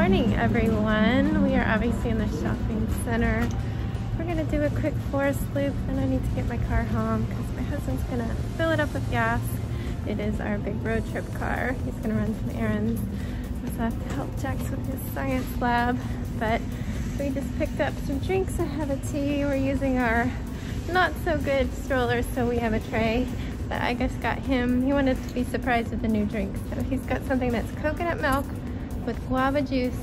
morning, everyone. We are obviously in the shopping center. We're gonna do a quick forest loop, and I need to get my car home because my husband's gonna fill it up with gas. It is our big road trip car. He's gonna run some errands. I also have to help Jax with his science lab, but we just picked up some drinks. I have a tea. We're using our not so good stroller, so we have a tray. But I just got him, he wanted to be surprised with the new drink. So he's got something that's coconut milk with guava juice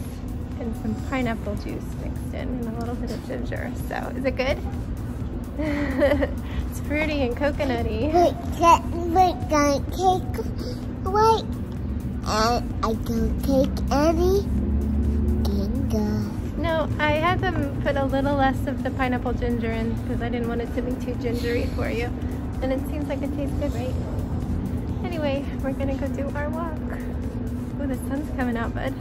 and some pineapple juice mixed in and a little bit of ginger. So, is it good? It's fruity and coconutty. Wait, don't take, wait. I don't take any ginger. No, I had them put a little less of the pineapple ginger in because I didn't want it to be too gingery for you. And it seems like it tastes good, right? Anyway, we're gonna go do our walk. Oh, the sun's coming out, bud.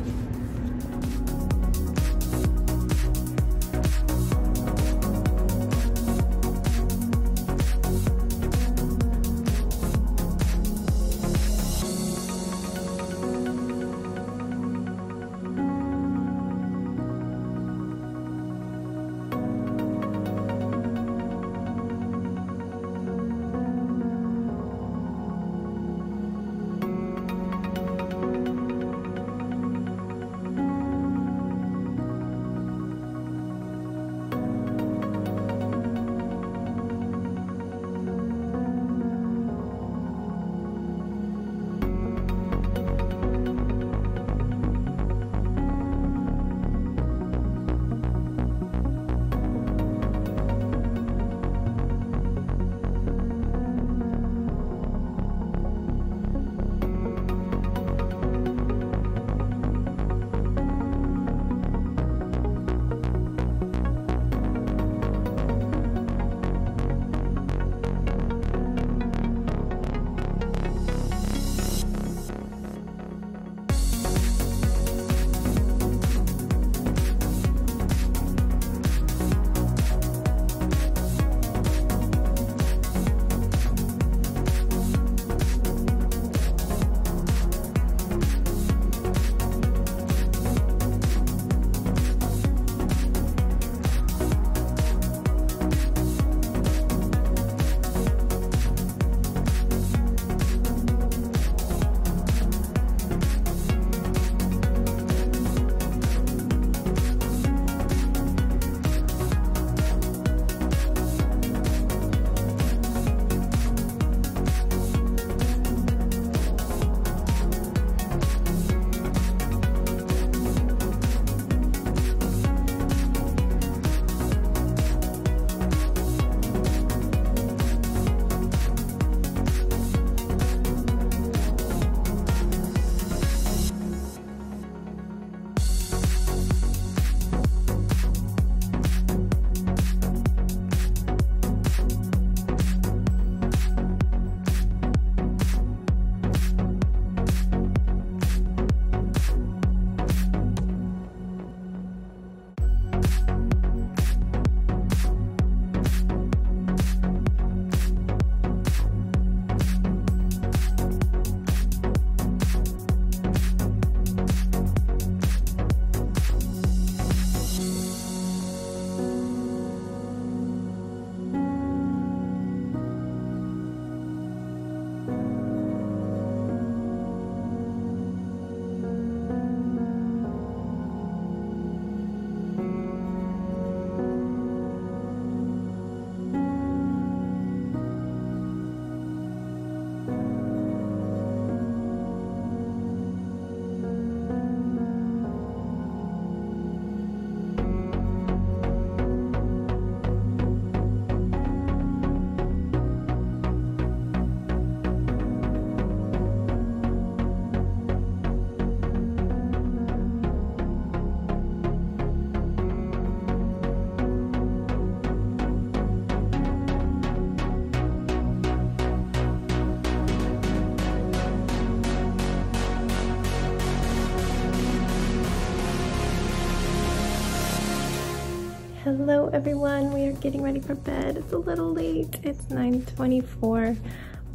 Hello everyone, we are getting ready for bed. It's a little late, it's 9:24,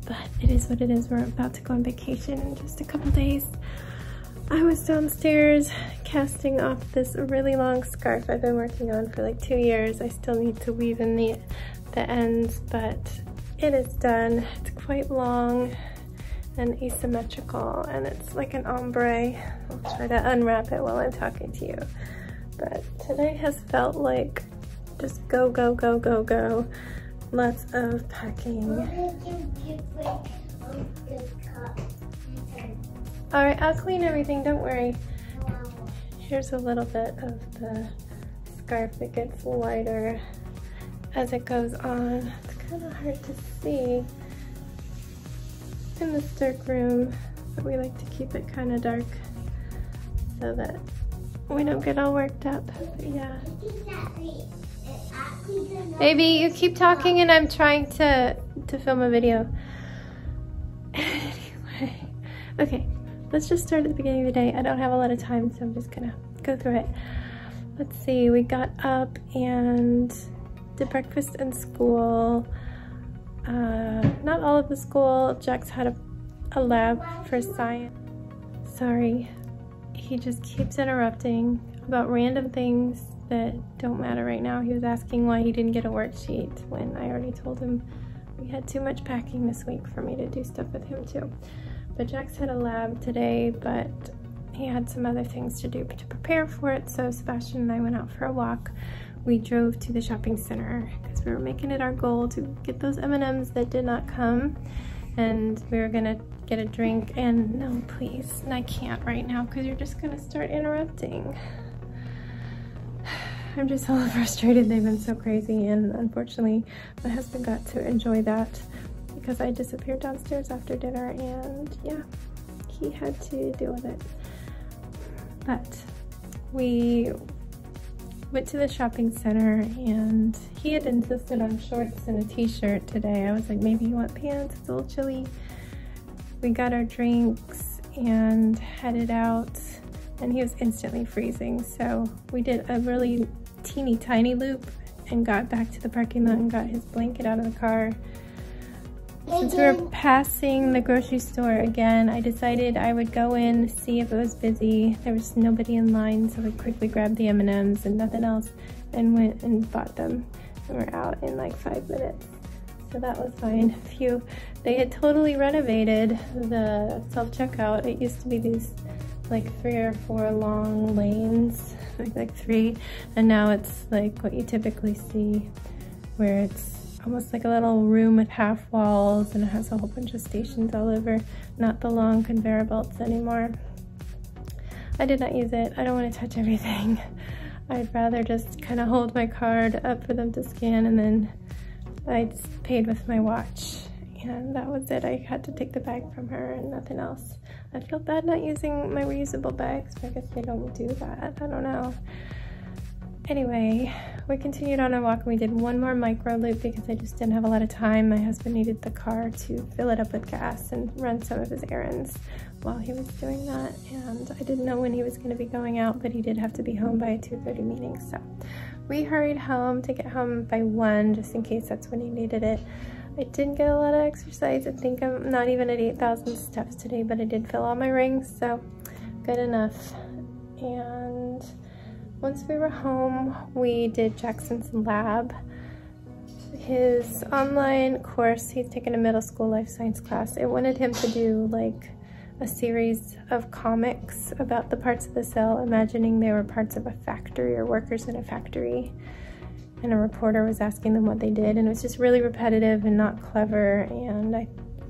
but it is what it is. We're about to go on vacation in just a couple days. I was downstairs casting off this really long scarf I've been working on for like 2 years. I still need to weave in the ends, but it is done. It's quite long and asymmetrical, and it's like an ombre. I'll try to unwrap it while I'm talking to you. But today has felt like just go, go, go, go, go. Lots of packing. All right, I'll clean everything, don't worry. Here's a little bit of the scarf. It gets lighter as it goes on. It's kind of hard to see in this dark room, but we like to keep it kind of dark so that we don't get all worked up. But yeah. Baby, you keep talking and I'm trying to film a video. Anyway, okay, let's just start at the beginning of the day. I don't have a lot of time, so I'm just gonna go through it. Let's see, we got up and did breakfast in school. Not all of the school. Jax had a lab for science. Sorry, he just keeps interrupting about random things that don't matter right now. He was asking why he didn't get a worksheet when I already told him we had too much packing this week for me to do stuff with him too. But Jax had a lab today, but he had some other things to do to prepare for it, so Sebastian and I went out for a walk. We drove to the shopping center because we were making it our goal to get those M&Ms that did not come, and we were gonna get a drink. And no, please, and I can't right now because you're just gonna start interrupting. I'm just so frustrated. They've been so crazy, and unfortunately my husband got to enjoy that because I disappeared downstairs after dinner, and yeah, he had to deal with it. But we went to the shopping center, and he had insisted on shorts and a t-shirt today. I was like, maybe you want pants? It's a little chilly. We got our drinks and headed out, and he was instantly freezing. So we did a really teeny tiny loop and got back to the parking lot and got his blanket out of the car. Since we were passing the grocery store again, I decided I would go in, see if it was busy. There was nobody in line, so we quickly grabbed the M&Ms and nothing else and went and bought them. And we're out in like 5 minutes. So that was fine. They had totally renovated the self-checkout. It used to be these like 3 or 4 long lanes, like 3, and now it's like what you typically see, where it's almost like a little room with half walls, and it has a whole bunch of stations all over, not the long conveyor belts anymore. I did not use it. I don't want to touch everything. I'd rather just kind of hold my card up for them to scan, and then I paid with my watch, and that was it. I had to take the bag from her and nothing else. I feel bad not using my reusable bags, but I guess they don't do that. I don't know. Anyway, we continued on our walk, and we did one more micro loop because I just didn't have a lot of time. My husband needed the car to fill it up with gas and run some of his errands while he was doing that, and I didn't know when he was going to be going out, but he did have to be home by a 2:30 meeting, so we hurried home to get home by 1 just in case that's when he needed it. I didn't get a lot of exercise. I think I'm not even at 8,000 steps today, but I did fill all my rings, so good enough. And once we were home, we did Jackson's lab. His online course, he's taken a middle school life science class. It wanted him to do like a series of comics about the parts of the cell, imagining they were parts of a factory or workers in a factory. And a reporter was asking them what they did, and it was just really repetitive and not clever, and I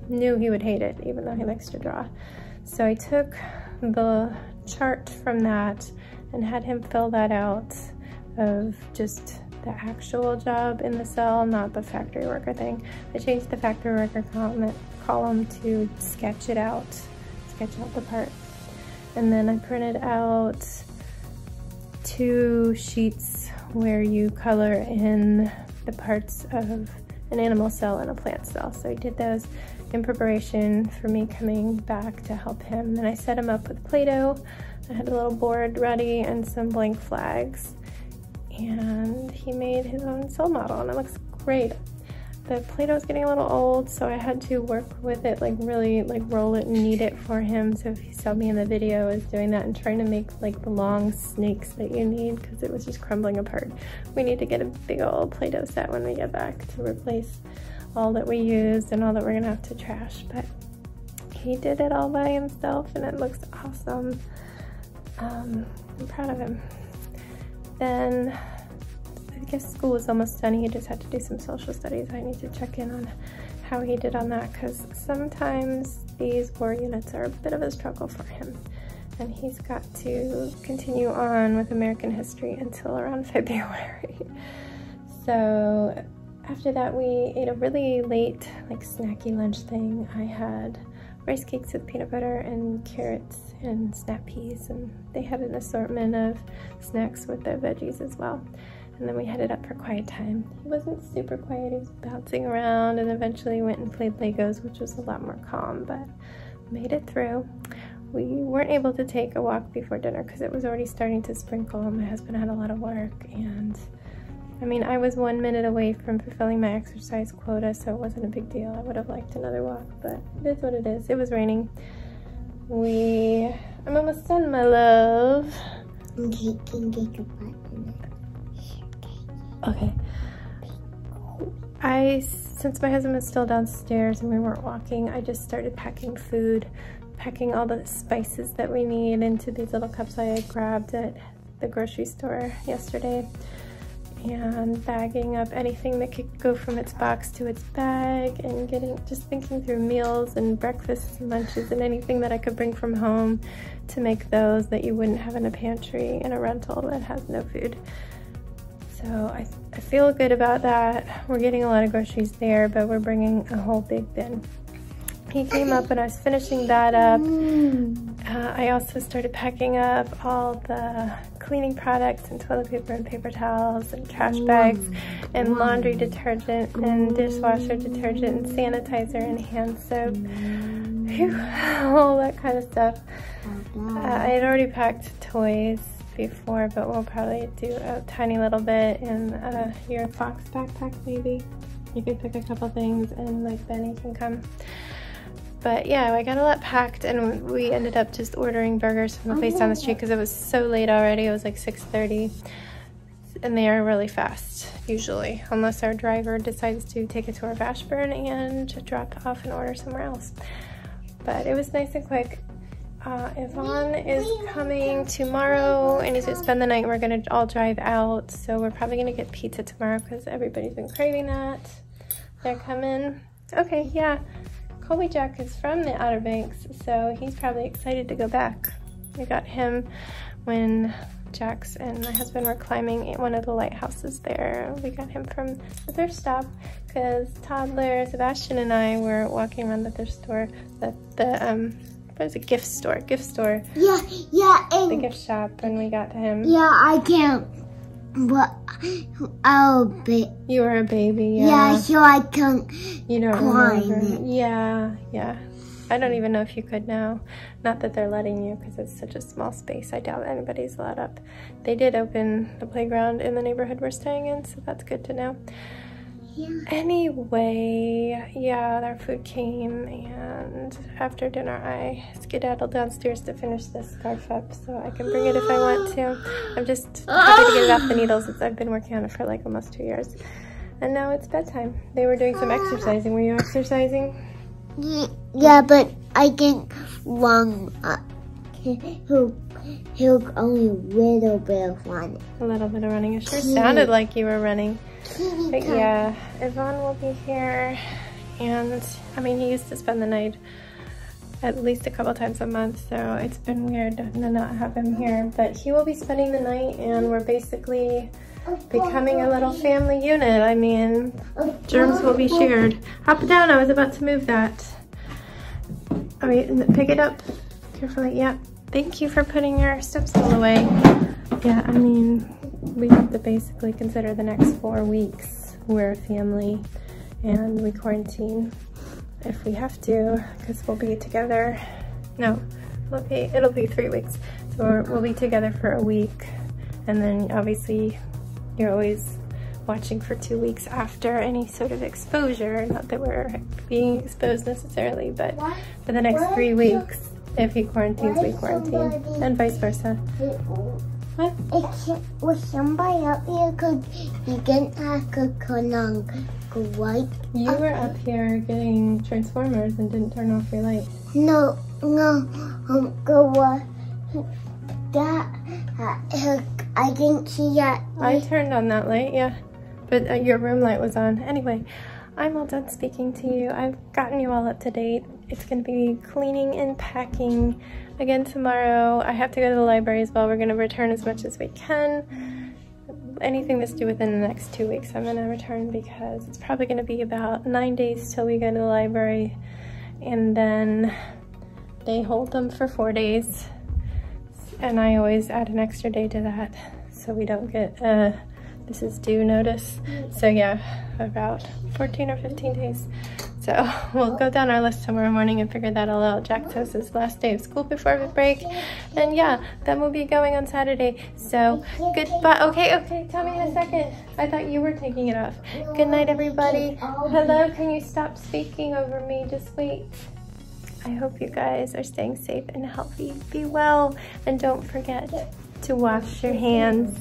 knew he would hate it, even though he likes to draw. So I took the chart from that and had him fill that out of just the actual job in the cell, not the factory worker thing. I changed the factory worker column to sketch out the part. And then I printed out 2 sheets where you color in the parts of an animal cell and a plant cell. So I did those in preparation for me coming back to help him. Then I set him up with Play-Doh. I had a little board ready and some blank flags. And he made his own cell model, and it looks great. the Play-Doh is getting a little old, so I had to work with it, like really like roll it and knead it for him. So if you saw me in the video, I was doing that and trying to make like the long snakes that you need because it was just crumbling apart. We need to get a big old Play-Doh set when we get back to replace all that we used and all that we're gonna have to trash. But he did it all by himself and it looks awesome. I'm proud of him. Then I guess school was almost done. He just had to do some social studies. I need to check in on how he did on that because sometimes these war units are a bit of a struggle for him. And he's got to continue on with American history until around February. So after that, we ate a really late, like snacky lunch thing. I had rice cakes with peanut butter and carrots and snap peas, and they had an assortment of snacks with their veggies as well. And then we headed up for quiet time. He wasn't super quiet, he was bouncing around and eventually went and played Legos, which was a lot more calm, but made it through. We weren't able to take a walk before dinner because it was already starting to sprinkle. My husband had a lot of work, and I mean, I was 1 minute away from fulfilling my exercise quota, so it wasn't a big deal. I would have liked another walk, but it is what it is. It was raining. I'm almost done, my love. Okay. Since my husband was still downstairs and we weren't walking, I just started packing food, packing all the spices that we need into these little cups I had grabbed at the grocery store yesterday, and bagging up anything that could go from its box to its bag, and just thinking through meals and breakfasts and lunches and anything that I could bring from home to make those that you wouldn't have in a pantry in a rental that has no food. So I feel good about that. We're getting a lot of groceries there, but we're bringing a whole big bin. He came up and I was finishing that up. I also started packing up all the cleaning products and toilet paper and paper towels and trash bags and laundry detergent and dishwasher detergent and sanitizer and hand soap. Whew, all that kind of stuff. I had already packed toys before, but we'll probably do a tiny little bit in your Fox backpack maybe. You can pick a couple things and like Benny can come. But yeah, I got a lot packed and we ended up just ordering burgers from the place down the street because it was so late already. It was like 6:30 and they are really fast usually, unless our driver decides to take it to our Bashburn and drop off and order somewhere else. But it was nice and quick. Yvonne is coming tomorrow and he's gonna spend the night. We're gonna all drive out, so we're probably gonna get pizza tomorrow because everybody's been craving that. They're coming. Okay, yeah. Colby Jack is from the Outer Banks, so he's probably excited to go back. We got him when Jax and my husband were climbing one of the lighthouses there. We got him from the thrift stop because toddler Sebastian and I were walking around the thrift store, what is it, gift store. Yeah, the gift shop, and we got him. Yeah, I can't. But you were a baby, yeah. Yeah, so I can't. You don't climb remember. it. Yeah. I don't even know if you could now. Not that they're letting you because it's such a small space. I doubt anybody's allowed up. They did open the playground in the neighborhood we're staying in, so that's good to know. Yeah. Anyway, yeah, our food came, and after dinner I skedaddled downstairs to finish this scarf up so I can bring it if I want to. I'm just happy to get it off the needles. I've been working on it for like almost 2 years. And now it's bedtime. They were doing some exercising. Were you exercising? Yeah, but I didn't run. He'll only a little bit of running. A little bit of running. It sure sounded like you were running. But yeah, Yvonne will be here, and I mean, he used to spend the night at least a couple times a month, so it's been weird to not have him here, but he will be spending the night, and we're basically becoming a little family unit. I mean, germs will be shared. Hop down, I was about to move that. I mean, pick it up carefully. Yeah, thank you for putting your step stool away. Yeah, I mean, we have to basically consider the next 4 weeks we're a family, and we quarantine if we have to, because we'll be together. No, it'll be 3 weeks. So we'll be together for a week, and then obviously you're always watching for 2 weeks after any sort of exposure. Not that we're being exposed necessarily, but for the next 3 weeks, if he quarantines, we quarantine, and vice versa. What? Was somebody up here because you didn't have to turn on the light? You were up here getting Transformers and didn't turn off your light. No, I didn't see that. I turned on that light, yeah, but your room light was on. Anyway, I'm all done speaking to you. I've gotten you all up to date. It's gonna be cleaning and packing again tomorrow. I have to go to the library as well. We're gonna return as much as we can. Anything that's due within the next 2 weeks, I'm gonna return because it's probably gonna be about 9 days till we go to the library, and then they hold them for 4 days. And I always add an extra day to that so we don't get this is due notice. So yeah, about 14 or 15 days. So we'll go down our list tomorrow morning and figure that all out. Jack says his last day of school before we break. And yeah, then we'll be going on Saturday. So goodbye. Okay, tell me in a second. I thought you were taking it off. Good night, everybody. Hello, can you stop speaking over me? Just wait. I hope you guys are staying safe and healthy. Be well, and don't forget to wash your hands.